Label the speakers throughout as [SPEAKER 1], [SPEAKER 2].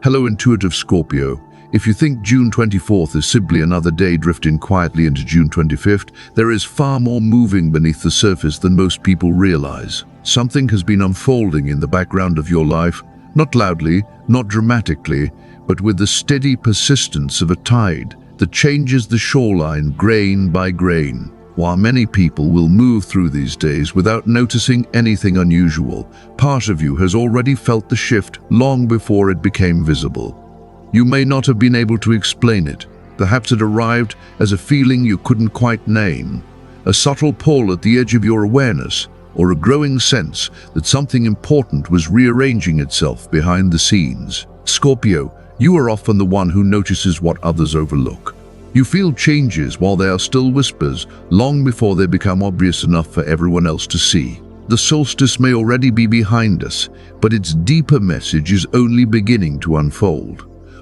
[SPEAKER 1] Hello, intuitive Scorpio. If you think June 24th is simply another day drifting quietly into June 25th, there is far more moving beneath the surface than most people realize. Something has been unfolding in the background of your life, not loudly, not dramatically, but with the steady persistence of a tide that changes the shoreline grain by grain. While many people will move through these days without noticing anything unusual, part of you has already felt the shift long before it became visible. You may not have been able to explain it. Perhaps it arrived as a feeling you couldn't quite name, a subtle pull at the edge of your awareness, or a growing sense that something important was rearranging itself behind the scenes. Scorpio, you are often the one who notices what others overlook. You feel changes while they are still whispers, long before they become obvious enough for everyone else to see. The solstice may already be behind us, but its deeper message is only beginning to unfold.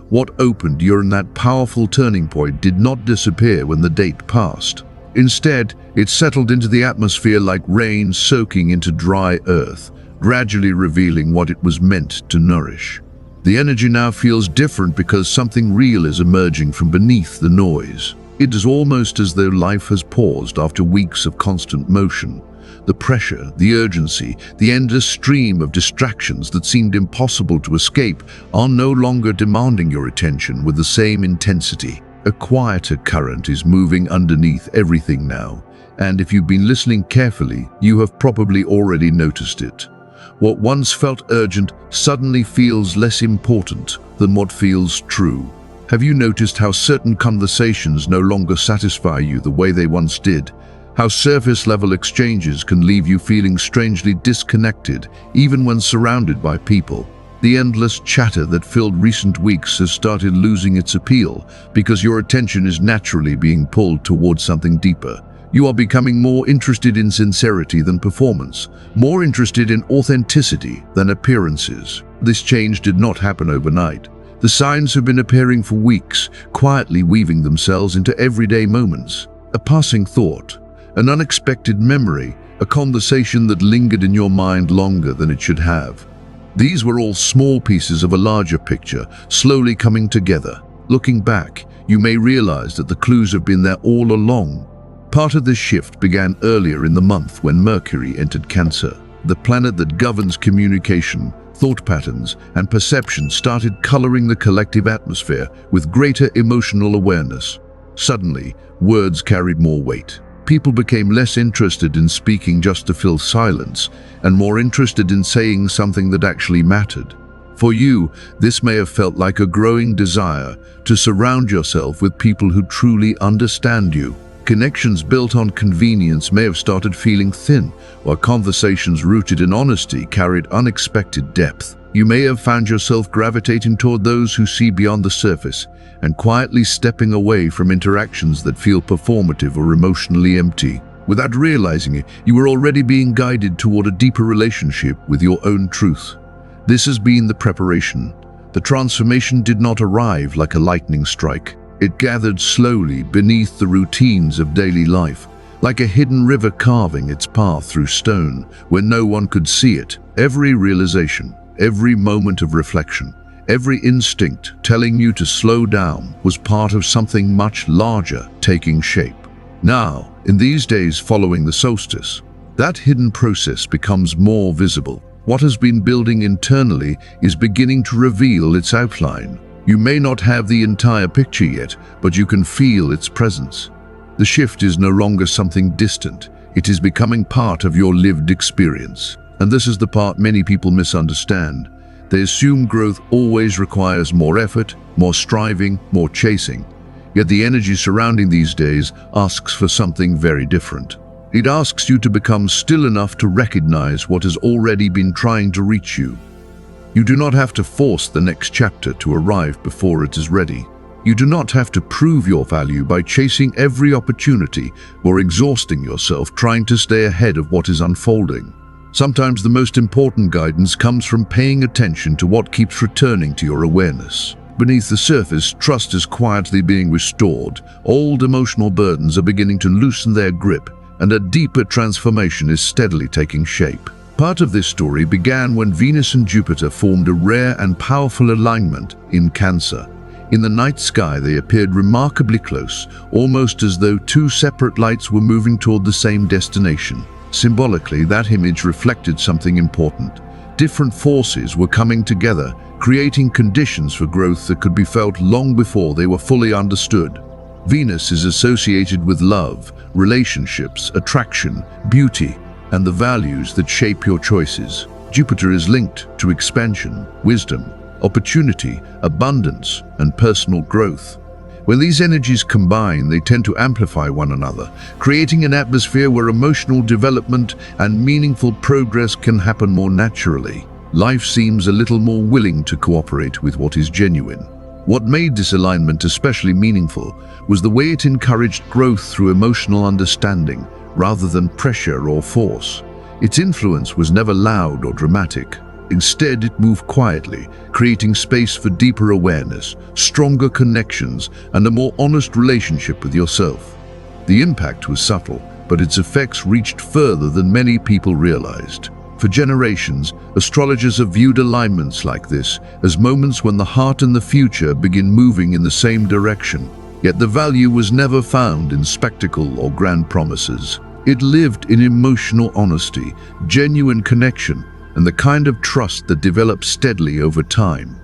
[SPEAKER 1] What opened during that powerful turning point did not disappear when the date passed. Instead, it settled into the atmosphere like rain soaking into dry earth, gradually revealing what it was meant to nourish. The energy now feels different because something real is emerging from beneath the noise. It is almost as though life has paused after weeks of constant motion. The pressure, the urgency, the endless stream of distractions that seemed impossible to escape are no longer demanding your attention with the same intensity. A quieter current is moving underneath everything now, and if you've been listening carefully, you have probably already noticed it. What once felt urgent suddenly feels less important than what feels true. Have you noticed how certain conversations no longer satisfy you the way they once did? How surface-level exchanges can leave you feeling strangely disconnected, even when surrounded by people? The endless chatter that filled recent weeks has started losing its appeal because your attention is naturally being pulled towards something deeper. You are becoming more interested in sincerity than performance, more interested in authenticity than appearances. This change did not happen overnight. The signs have been appearing for weeks, quietly weaving themselves into everyday moments. A passing thought, an unexpected memory, a conversation that lingered in your mind longer than it should have. These were all small pieces of a larger picture, slowly coming together. Looking back, you may realize that the clues have been there all along. Part of this shift began earlier in the month when Mercury entered Cancer. The planet that governs communication, thought patterns, and perception started coloring the collective atmosphere with greater emotional awareness. Suddenly, words carried more weight. People became less interested in speaking just to fill silence, and more interested in saying something that actually mattered. For you, this may have felt like a growing desire to surround yourself with people who truly understand you. Connections built on convenience may have started feeling thin, while conversations rooted in honesty carried unexpected depth. You may have found yourself gravitating toward those who see beyond the surface and quietly stepping away from interactions that feel performative or emotionally empty. Without realizing it, you were already being guided toward a deeper relationship with your own truth. This has been the preparation. The transformation did not arrive like a lightning strike. It gathered slowly beneath the routines of daily life, like a hidden river carving its path through stone where no one could see it. Every realization, every moment of reflection, every instinct telling you to slow down was part of something much larger taking shape. Now, in these days following the solstice, that hidden process becomes more visible. What has been building internally is beginning to reveal its outline. You may not have the entire picture yet, but you can feel its presence. The shift is no longer something distant. It is becoming part of your lived experience. And this is the part many people misunderstand. They assume growth always requires more effort, more striving, more chasing. Yet the energy surrounding these days asks for something very different. It asks you to become still enough to recognize what has already been trying to reach you. You do not have to force the next chapter to arrive before it is ready. You do not have to prove your value by chasing every opportunity or exhausting yourself trying to stay ahead of what is unfolding. Sometimes the most important guidance comes from paying attention to what keeps returning to your awareness. Beneath the surface, trust is quietly being restored. Old emotional burdens are beginning to loosen their grip, and a deeper transformation is steadily taking shape. Part of this story began when Venus and Jupiter formed a rare and powerful alignment in Cancer. In the night sky, they appeared remarkably close, almost as though two separate lights were moving toward the same destination. Symbolically, that image reflected something important. Different forces were coming together, creating conditions for growth that could be felt long before they were fully understood. Venus is associated with love, relationships, attraction, beauty, and the values that shape your choices. Jupiter is linked to expansion, wisdom, opportunity, abundance, and personal growth. When these energies combine, they tend to amplify one another, creating an atmosphere where emotional development and meaningful progress can happen more naturally. Life seems a little more willing to cooperate with what is genuine. What made this alignment especially meaningful was the way it encouraged growth through emotional understanding, rather than pressure or force. Its influence was never loud or dramatic. Instead, it moved quietly, creating space for deeper awareness, stronger connections, and a more honest relationship with yourself. The impact was subtle, but its effects reached further than many people realized. For generations, astrologers have viewed alignments like this as moments when the heart and the future begin moving in the same direction. Yet the value was never found in spectacle or grand promises. It lived in emotional honesty, genuine connection, and the kind of trust that develops steadily over time.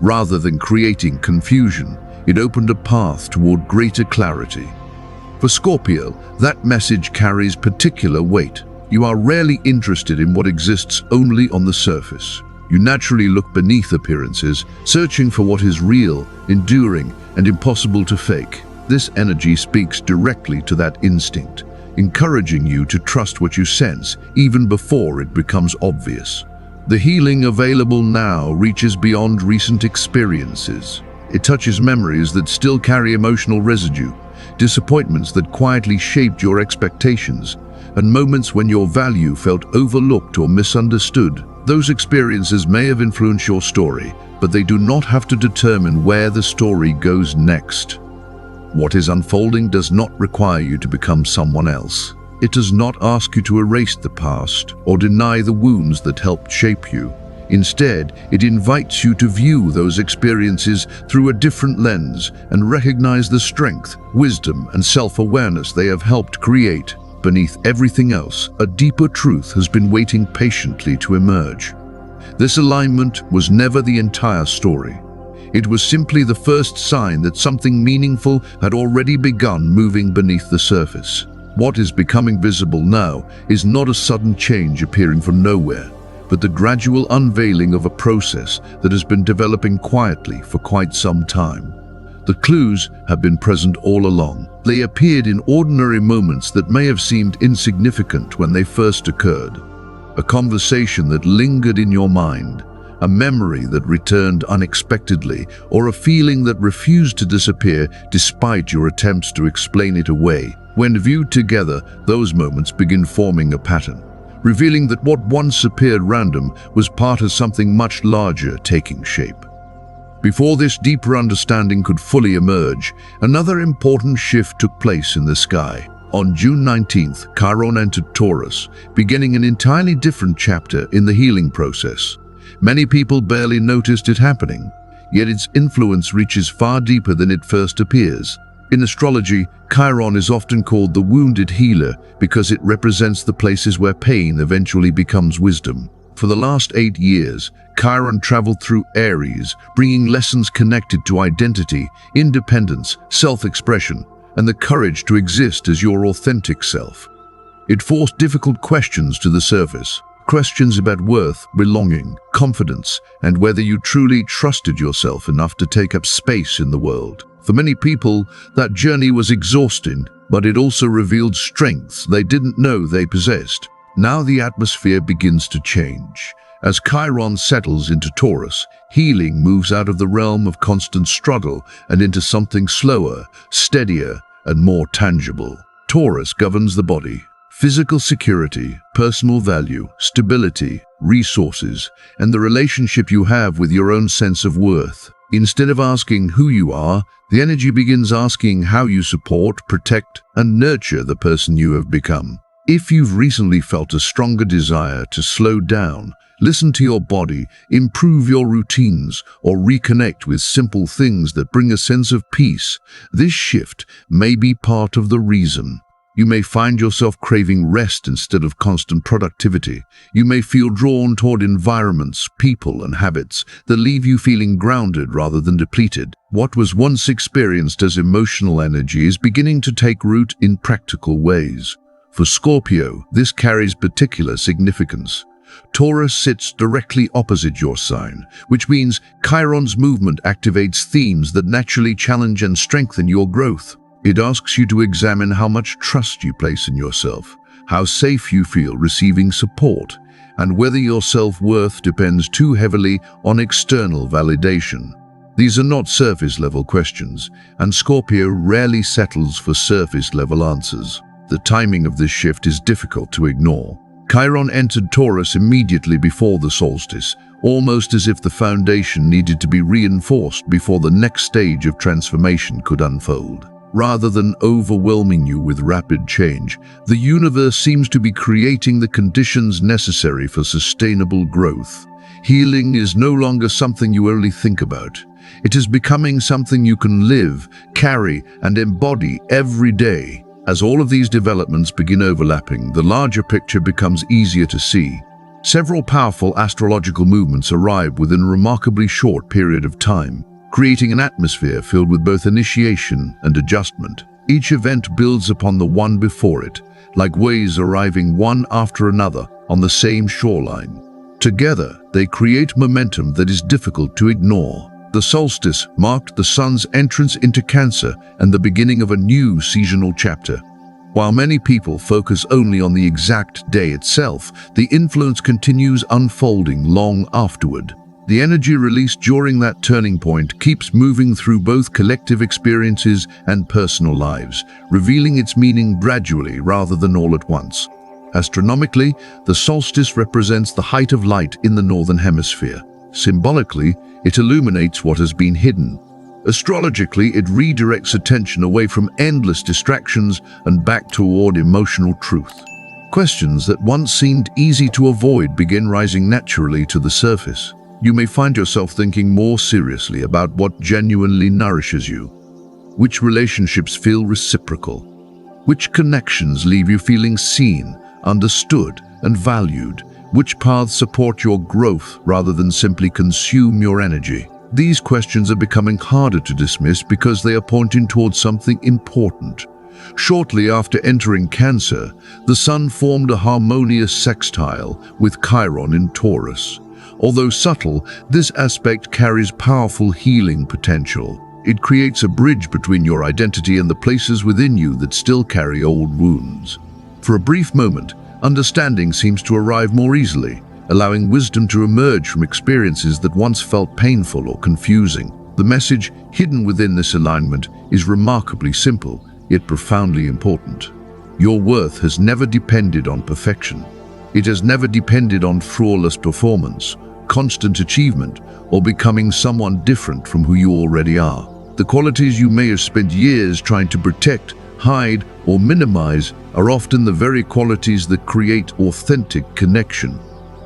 [SPEAKER 1] Rather than creating confusion, it opened a path toward greater clarity. For Scorpio, that message carries particular weight. You are rarely interested in what exists only on the surface. You naturally look beneath appearances, searching for what is real, enduring, and impossible to fake. This energy speaks directly to that instinct, encouraging you to trust what you sense even before it becomes obvious. The healing available now reaches beyond recent experiences. It touches memories that still carry emotional residue, disappointments that quietly shaped your expectations, and moments when your value felt overlooked or misunderstood. Those experiences may have influenced your story, but they do not have to determine where the story goes next. What is unfolding does not require you to become someone else. It does not ask you to erase the past or deny the wounds that helped shape you. Instead, it invites you to view those experiences through a different lens and recognize the strength, wisdom, and self-awareness they have helped create. Beneath everything else, a deeper truth has been waiting patiently to emerge. This alignment was never the entire story. It was simply the first sign that something meaningful had already begun moving beneath the surface. What is becoming visible now is not a sudden change appearing from nowhere, but the gradual unveiling of a process that has been developing quietly for quite some time. The clues have been present all along. They appeared in ordinary moments that may have seemed insignificant when they first occurred. A conversation that lingered in your mind, a memory that returned unexpectedly, or a feeling that refused to disappear despite your attempts to explain it away. When viewed together, those moments begin forming a pattern, revealing that what once appeared random was part of something much larger taking shape. Before this deeper understanding could fully emerge, another important shift took place in the sky. On June 19th, Chiron entered Taurus, beginning an entirely different chapter in the healing process. Many people barely noticed it happening, yet its influence reaches far deeper than it first appears. In astrology, Chiron is often called the wounded healer because it represents the places where pain eventually becomes wisdom. For the last 8 years, Chiron traveled through Aries, bringing lessons connected to identity, independence, self-expression, and the courage to exist as your authentic self. It forced difficult questions to the surface. Questions about worth, belonging, confidence, and whether you truly trusted yourself enough to take up space in the world. For many people, that journey was exhausting, but it also revealed strengths they didn't know they possessed. Now the atmosphere begins to change. As Chiron settles into Taurus, healing moves out of the realm of constant struggle and into something slower, steadier, and more tangible. Taurus governs the body. Physical security, personal value, stability, resources, and the relationship you have with your own sense of worth. Instead of asking who you are, the energy begins asking how you support, protect, and nurture the person you have become. If you've recently felt a stronger desire to slow down, listen to your body, improve your routines, or reconnect with simple things that bring a sense of peace, this shift may be part of the reason. You may find yourself craving rest instead of constant productivity. You may feel drawn toward environments, people, and habits that leave you feeling grounded rather than depleted. What was once experienced as emotional energy is beginning to take root in practical ways. For Scorpio, this carries particular significance. Taurus sits directly opposite your sign, which means Chiron's movement activates themes that naturally challenge and strengthen your growth. It asks you to examine how much trust you place in yourself, how safe you feel receiving support, and whether your self-worth depends too heavily on external validation. These are not surface-level questions, and Scorpio rarely settles for surface-level answers. The timing of this shift is difficult to ignore. Chiron entered Taurus immediately before the solstice, almost as if the foundation needed to be reinforced before the next stage of transformation could unfold. Rather than overwhelming you with rapid change, the universe seems to be creating the conditions necessary for sustainable growth. Healing is no longer something you only think about. It is becoming something you can live, carry, and embody every day. As all of these developments begin overlapping, the larger picture becomes easier to see. Several powerful astrological movements arrive within a remarkably short period of time, creating an atmosphere filled with both initiation and adjustment. Each event builds upon the one before it, like waves arriving one after another on the same shoreline. Together, they create momentum that is difficult to ignore. The solstice marked the sun's entrance into Cancer and the beginning of a new seasonal chapter. While many people focus only on the exact day itself, the influence continues unfolding long afterward. The energy released during that turning point keeps moving through both collective experiences and personal lives, revealing its meaning gradually rather than all at once. Astronomically, the solstice represents the height of light in the northern hemisphere. Symbolically, it illuminates what has been hidden. Astrologically, it redirects attention away from endless distractions and back toward emotional truth. Questions that once seemed easy to avoid begin rising naturally to the surface. You may find yourself thinking more seriously about what genuinely nourishes you. Which relationships feel reciprocal? Which connections leave you feeling seen, understood, and valued? Which paths support your growth rather than simply consume your energy? These questions are becoming harder to dismiss because they are pointing towards something important. Shortly after entering Cancer, the Sun formed a harmonious sextile with Chiron in Taurus. Although subtle, this aspect carries powerful healing potential. It creates a bridge between your identity and the places within you that still carry old wounds. For a brief moment, understanding seems to arrive more easily, allowing wisdom to emerge from experiences that once felt painful or confusing. The message hidden within this alignment is remarkably simple, yet profoundly important. Your worth has never depended on perfection. It has never depended on flawless performance, constant achievement, or becoming someone different from who you already are. The qualities you may have spent years trying to protect, hide, or minimize are often the very qualities that create authentic connection.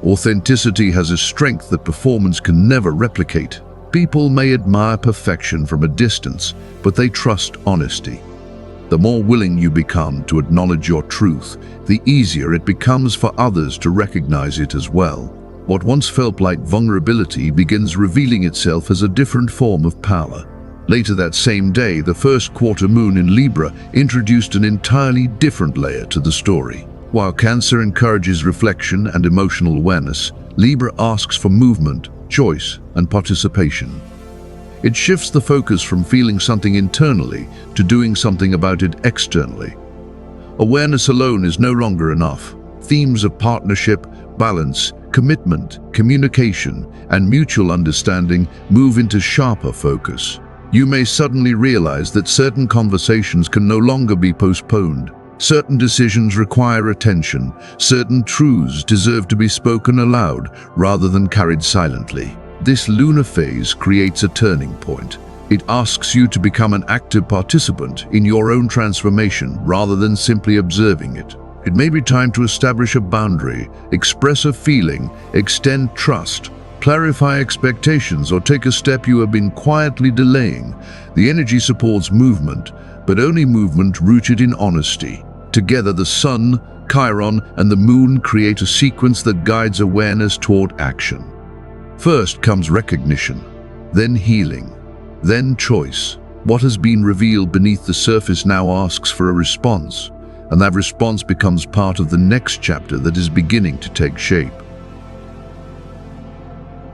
[SPEAKER 1] Authenticity has a strength that performance can never replicate. People may admire perfection from a distance, but they trust honesty. The more willing you become to acknowledge your truth, the easier it becomes for others to recognize it as well. What once felt like vulnerability begins revealing itself as a different form of power. Later that same day, the first quarter moon in Libra introduced an entirely different layer to the story. While Cancer encourages reflection and emotional awareness, Libra asks for movement, choice, and participation. It shifts the focus from feeling something internally to doing something about it externally. Awareness alone is no longer enough. Themes of partnership, balance, commitment, communication, and mutual understanding move into sharper focus. You may suddenly realize that certain conversations can no longer be postponed. Certain decisions require attention. Certain truths deserve to be spoken aloud rather than carried silently. This lunar phase creates a turning point. It asks you to become an active participant in your own transformation rather than simply observing it. It may be time to establish a boundary, express a feeling, extend trust, clarify expectations, or take a step you have been quietly delaying. The energy supports movement, but only movement rooted in honesty. Together, the sun, Chiron, and the moon create a sequence that guides awareness toward action. First comes recognition, then healing, then choice. What has been revealed beneath the surface now asks for a response, and that response becomes part of the next chapter that is beginning to take shape.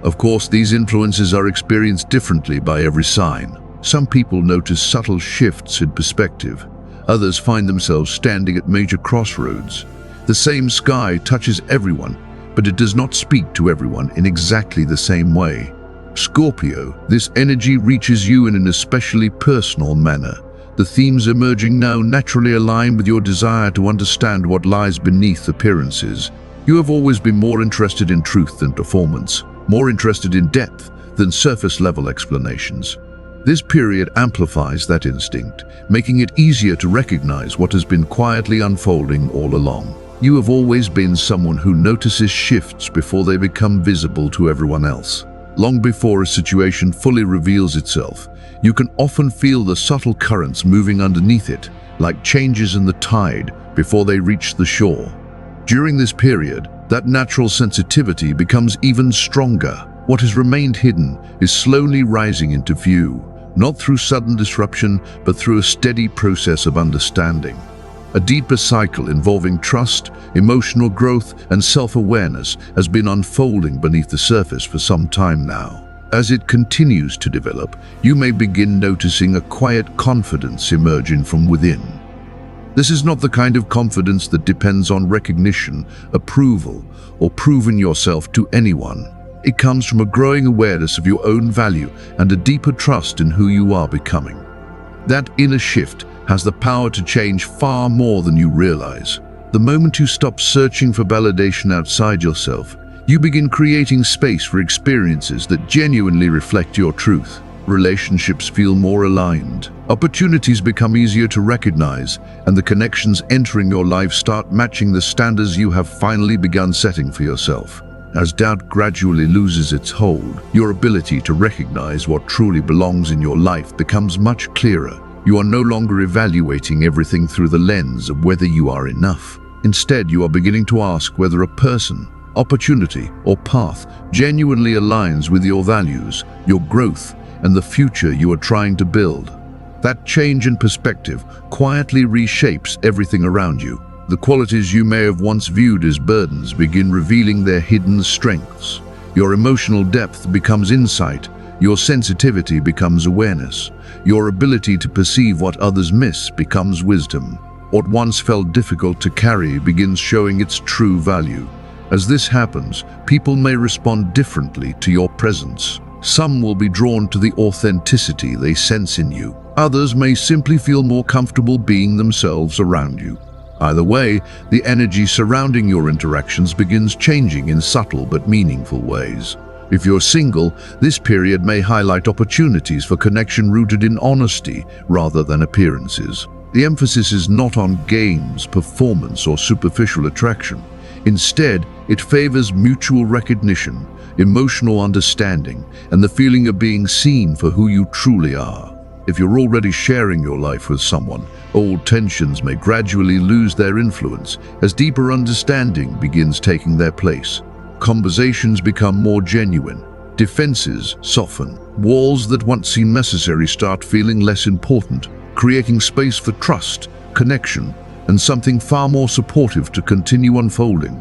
[SPEAKER 1] Of course, these influences are experienced differently by every sign. Some people notice subtle shifts in perspective. Others find themselves standing at major crossroads. The same sky touches everyone, but it does not speak to everyone in exactly the same way. Scorpio, this energy reaches you in an especially personal manner. The themes emerging now naturally align with your desire to understand what lies beneath appearances. You have always been more interested in truth than performance, more interested in depth than surface-level explanations. This period amplifies that instinct, making it easier to recognize what has been quietly unfolding all along. You have always been someone who notices shifts before they become visible to everyone else. Long before a situation fully reveals itself, you can often feel the subtle currents moving underneath it, like changes in the tide before they reach the shore. During this period, that natural sensitivity becomes even stronger. What has remained hidden is slowly rising into view, not through sudden disruption, but through a steady process of understanding. A deeper cycle involving trust, emotional growth, and self-awareness has been unfolding beneath the surface for some time now. As it continues to develop, you may begin noticing a quiet confidence emerging from within. This is not the kind of confidence that depends on recognition, approval, or proving yourself to anyone. It comes from a growing awareness of your own value and a deeper trust in who you are becoming. That inner shift has the power to change far more than you realize. The moment you stop searching for validation outside yourself, you begin creating space for experiences that genuinely reflect your truth. Relationships feel more aligned. Opportunities become easier to recognize, and the connections entering your life start matching the standards you have finally begun setting for yourself. As doubt gradually loses its hold, your ability to recognize what truly belongs in your life becomes much clearer. You are no longer evaluating everything through the lens of whether you are enough. Instead, you are beginning to ask whether a person, opportunity, or path genuinely aligns with your values, your growth, and the future you are trying to build. That change in perspective quietly reshapes everything around you. The qualities you may have once viewed as burdens begin revealing their hidden strengths. Your emotional depth becomes insight. Your sensitivity becomes awareness. Your ability to perceive what others miss becomes wisdom. What once felt difficult to carry begins showing its true value. As this happens, people may respond differently to your presence. Some will be drawn to the authenticity they sense in you. Others may simply feel more comfortable being themselves around you. Either way, the energy surrounding your interactions begins changing in subtle but meaningful ways. If you're single, this period may highlight opportunities for connection rooted in honesty rather than appearances. The emphasis is not on games, performance, or superficial attraction. Instead, it favors mutual recognition, emotional understanding, and the feeling of being seen for who you truly are. If you're already sharing your life with someone, old tensions may gradually lose their influence as deeper understanding begins taking their place. Conversations become more genuine. Defenses soften. Walls that once seemed necessary start feeling less important, creating space for trust, connection, and something far more supportive to continue unfolding.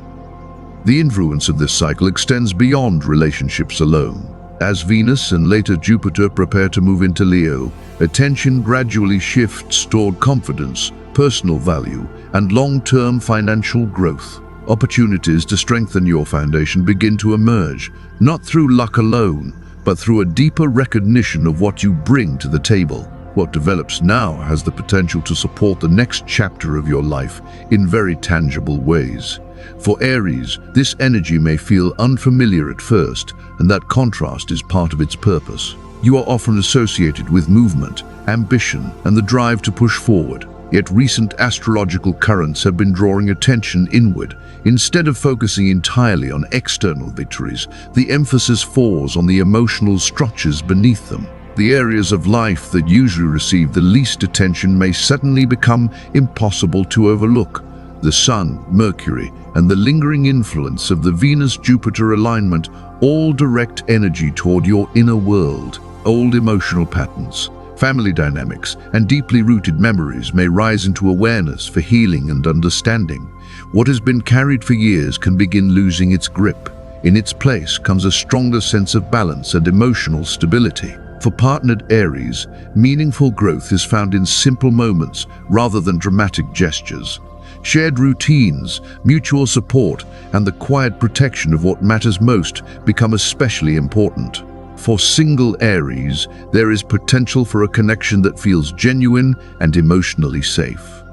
[SPEAKER 1] The influence of this cycle extends beyond relationships alone. As Venus and later Jupiter prepare to move into Leo, attention gradually shifts toward confidence, personal value, and long-term financial growth. Opportunities to strengthen your foundation begin to emerge, not through luck alone, but through a deeper recognition of what you bring to the table. What develops now has the potential to support the next chapter of your life in very tangible ways. For Aries, this energy may feel unfamiliar at first, and that contrast is part of its purpose. You are often associated with movement, ambition, and the drive to push forward. Yet recent astrological currents have been drawing attention inward. Instead of focusing entirely on external victories, the emphasis falls on the emotional structures beneath them. The areas of life that usually receive the least attention may suddenly become impossible to overlook. The Sun, Mercury, and the lingering influence of the Venus-Jupiter alignment all direct energy toward your inner world. Old emotional patterns, family dynamics, and deeply rooted memories may rise into awareness for healing and understanding. What has been carried for years can begin losing its grip. In its place comes a stronger sense of balance and emotional stability. For partnered Aries, meaningful growth is found in simple moments rather than dramatic gestures. Shared routines, mutual support, and the quiet protection of what matters most become especially important. For single Aries, there is potential for a connection that feels genuine and emotionally safe.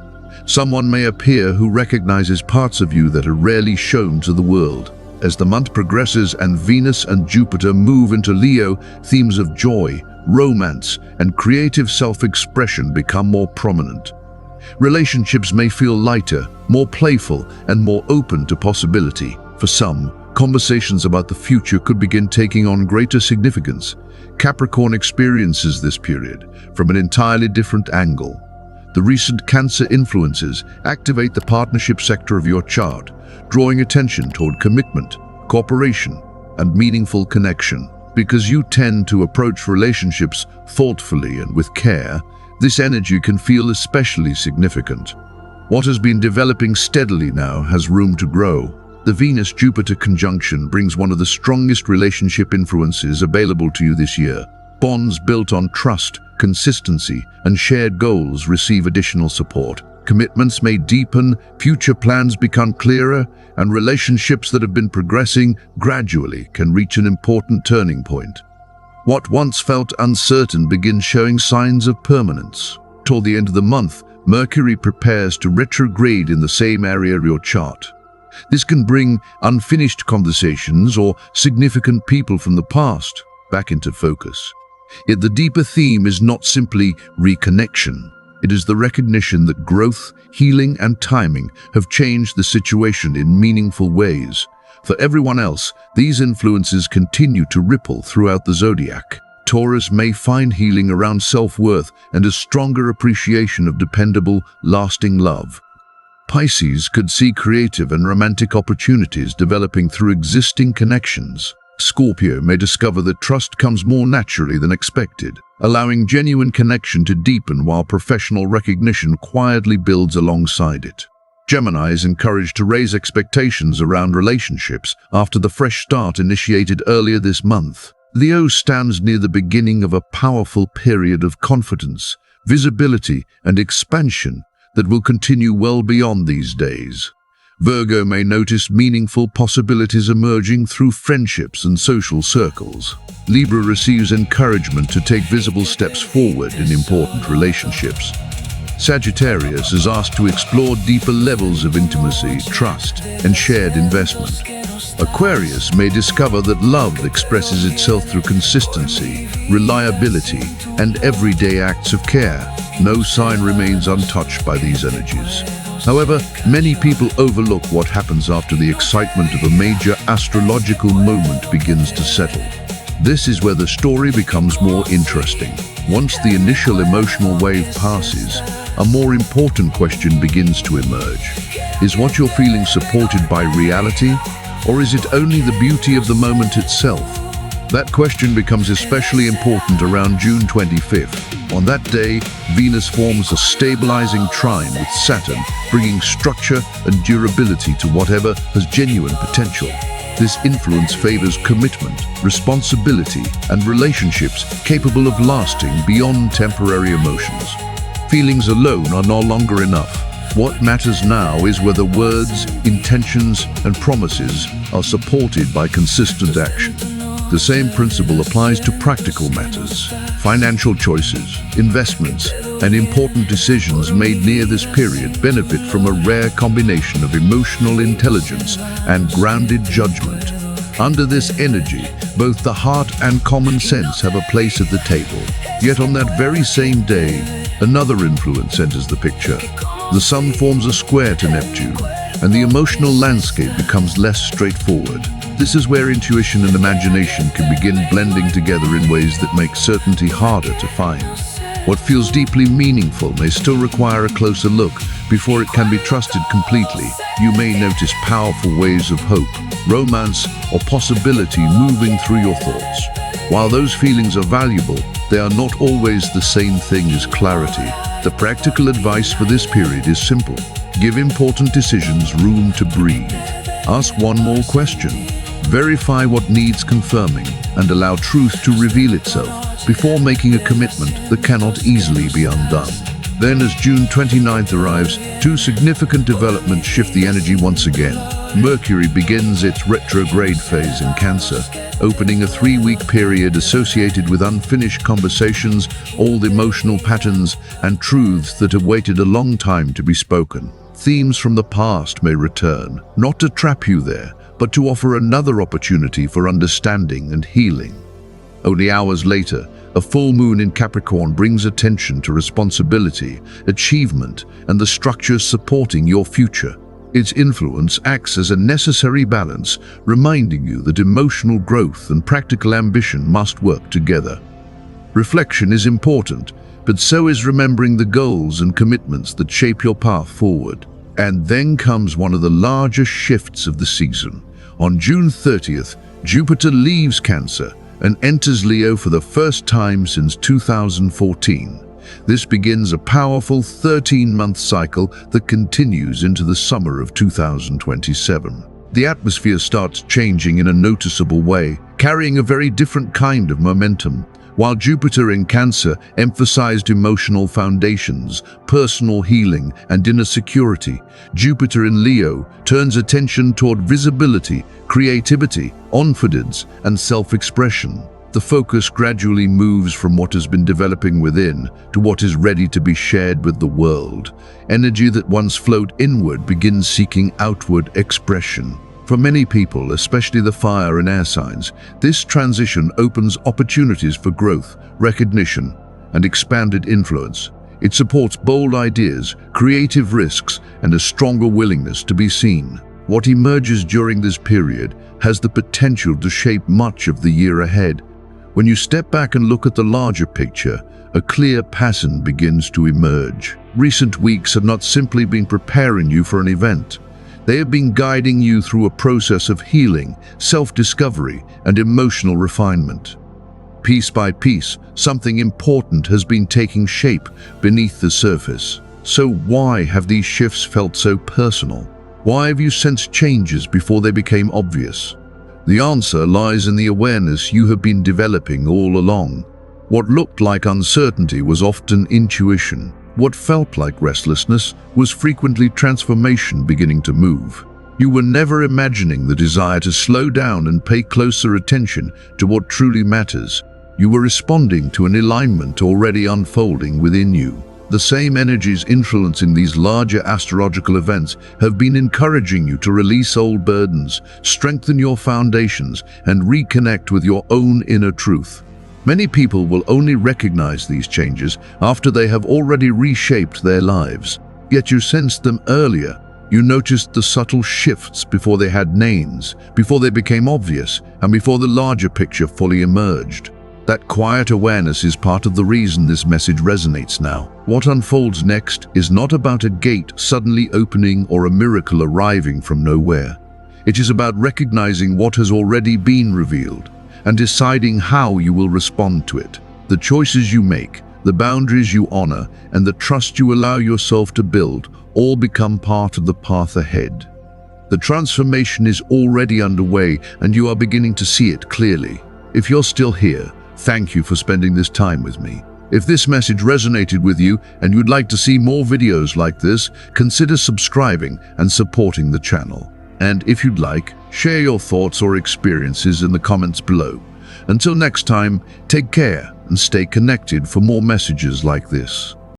[SPEAKER 1] Someone may appear who recognizes parts of you that are rarely shown to the world. As the month progresses and Venus and Jupiter move into Leo, themes of joy, romance, and creative self-expression become more prominent. Relationships may feel lighter, more playful, and more open to possibility. For some, conversations about the future could begin taking on greater significance. Capricorn experiences this period from an entirely different angle. The recent Cancer influences activate the partnership sector of your chart, drawing attention toward commitment, cooperation, and meaningful connection. Because you tend to approach relationships thoughtfully and with care, this energy can feel especially significant. What has been developing steadily now has room to grow. The Venus-Jupiter conjunction brings one of the strongest relationship influences available to you this year. Bonds built on trust, consistency, and shared goals receive additional support. Commitments may deepen, future plans become clearer, and relationships that have been progressing gradually can reach an important turning point. What once felt uncertain begins showing signs of permanence. Toward the end of the month, Mercury prepares to retrograde in the same area of your chart. This can bring unfinished conversations or significant people from the past back into focus. Yet the deeper theme is not simply reconnection. It is the recognition that growth, healing, and timing have changed the situation in meaningful ways. For everyone else, these influences continue to ripple throughout the zodiac. Taurus may find healing around self-worth and a stronger appreciation of dependable, lasting love. Pisces could see creative and romantic opportunities developing through existing connections. Scorpio may discover that trust comes more naturally than expected, allowing genuine connection to deepen while professional recognition quietly builds alongside it. Gemini is encouraged to raise expectations around relationships after the fresh start initiated earlier this month. Leo stands near the beginning of a powerful period of confidence, visibility, and expansion that will continue well beyond these days. Virgo may notice meaningful possibilities emerging through friendships and social circles. Libra receives encouragement to take visible steps forward in important relationships. Sagittarius is asked to explore deeper levels of intimacy, trust, and shared investment. Aquarius may discover that love expresses itself through consistency, reliability, and everyday acts of care. No sign remains untouched by these energies. However, many people overlook what happens after the excitement of a major astrological moment begins to settle. This is where the story becomes more interesting. Once the initial emotional wave passes, a more important question begins to emerge. Is what you're feeling supported by reality, or is it only the beauty of the moment itself? That question becomes especially important around June 25th. On that day, Venus forms a stabilizing trine with Saturn, bringing structure and durability to whatever has genuine potential. This influence favors commitment, responsibility, and relationships capable of lasting beyond temporary emotions. Feelings alone are no longer enough. What matters now is whether words, intentions, and promises are supported by consistent action. The same principle applies to practical matters. Financial choices, investments, and important decisions made near this period benefit from a rare combination of emotional intelligence and grounded judgment. Under this energy, both the heart and common sense have a place at the table. Yet on that very same day, Another influence enters the picture. The Sun forms a square to Neptune, and the emotional landscape becomes less straightforward. This is where intuition and imagination can begin blending together in ways that make certainty harder to find. What feels deeply meaningful may still require a closer look before it can be trusted completely. You may notice powerful waves of hope, romance, or possibility moving through your thoughts. While those feelings are valuable, they are not always the same thing as clarity. The practical advice for this period is simple. Give important decisions room to breathe. Ask one more question. Verify what needs confirming and allow truth to reveal itself before making a commitment that cannot easily be undone. Then, as June 29th arrives, two significant developments shift the energy once again. Mercury begins its retrograde phase in Cancer, opening a 3-week period associated with unfinished conversations, old emotional patterns, and truths that have waited a long time to be spoken. Themes from the past may return, not to trap you there, but to offer another opportunity for understanding and healing. Only hours later, a full moon in Capricorn brings attention to responsibility, achievement, and the structures supporting your future. Its influence acts as a necessary balance, reminding you that emotional growth and practical ambition must work together. Reflection is important, but so is remembering the goals and commitments that shape your path forward. And then comes one of the largest shifts of the season. On June 30th, Jupiter leaves Cancer and enters Leo for the first time since 2014. This begins a powerful 13-month cycle that continues into the summer of 2027. The atmosphere starts changing in a noticeable way, carrying a very different kind of momentum. While Jupiter in Cancer emphasized emotional foundations, personal healing, and inner security, Jupiter in Leo turns attention toward visibility, creativity, confidence, and self-expression. The focus gradually moves from what has been developing within to what is ready to be shared with the world. Energy that once flowed inward begins seeking outward expression. For many people, especially the fire and air signs, this transition opens opportunities for growth, recognition, and expanded influence. It supports bold ideas, creative risks, and a stronger willingness to be seen. What emerges during this period has the potential to shape much of the year ahead. When you step back and look at the larger picture, a clear pattern begins to emerge. Recent weeks have not simply been preparing you for an event. They have been guiding you through a process of healing, self-discovery, and emotional refinement. Piece by piece, something important has been taking shape beneath the surface. So why have these shifts felt so personal? Why have you sensed changes before they became obvious? The answer lies in the awareness you have been developing all along. What looked like uncertainty was often intuition. What felt like restlessness was frequently transformation beginning to move. You were never imagining the desire to slow down and pay closer attention to what truly matters. You were responding to an alignment already unfolding within you. The same energies influencing these larger astrological events have been encouraging you to release old burdens, strengthen your foundations, and reconnect with your own inner truth. Many people will only recognize these changes after they have already reshaped their lives. Yet you sensed them earlier. You noticed the subtle shifts before they had names, before they became obvious, and before the larger picture fully emerged. That quiet awareness is part of the reason this message resonates now. What unfolds next is not about a gate suddenly opening or a miracle arriving from nowhere. It is about recognizing what has already been revealed and deciding how you will respond to it. The choices you make, the boundaries you honor, and the trust you allow yourself to build all become part of the path ahead. The transformation is already underway, and you are beginning to see it clearly. If you're still here, thank you for spending this time with me. If this message resonated with you and you'd like to see more videos like this, consider subscribing and supporting the channel. And if you'd like, share your thoughts or experiences in the comments below. Until next time, take care and stay connected for more messages like this.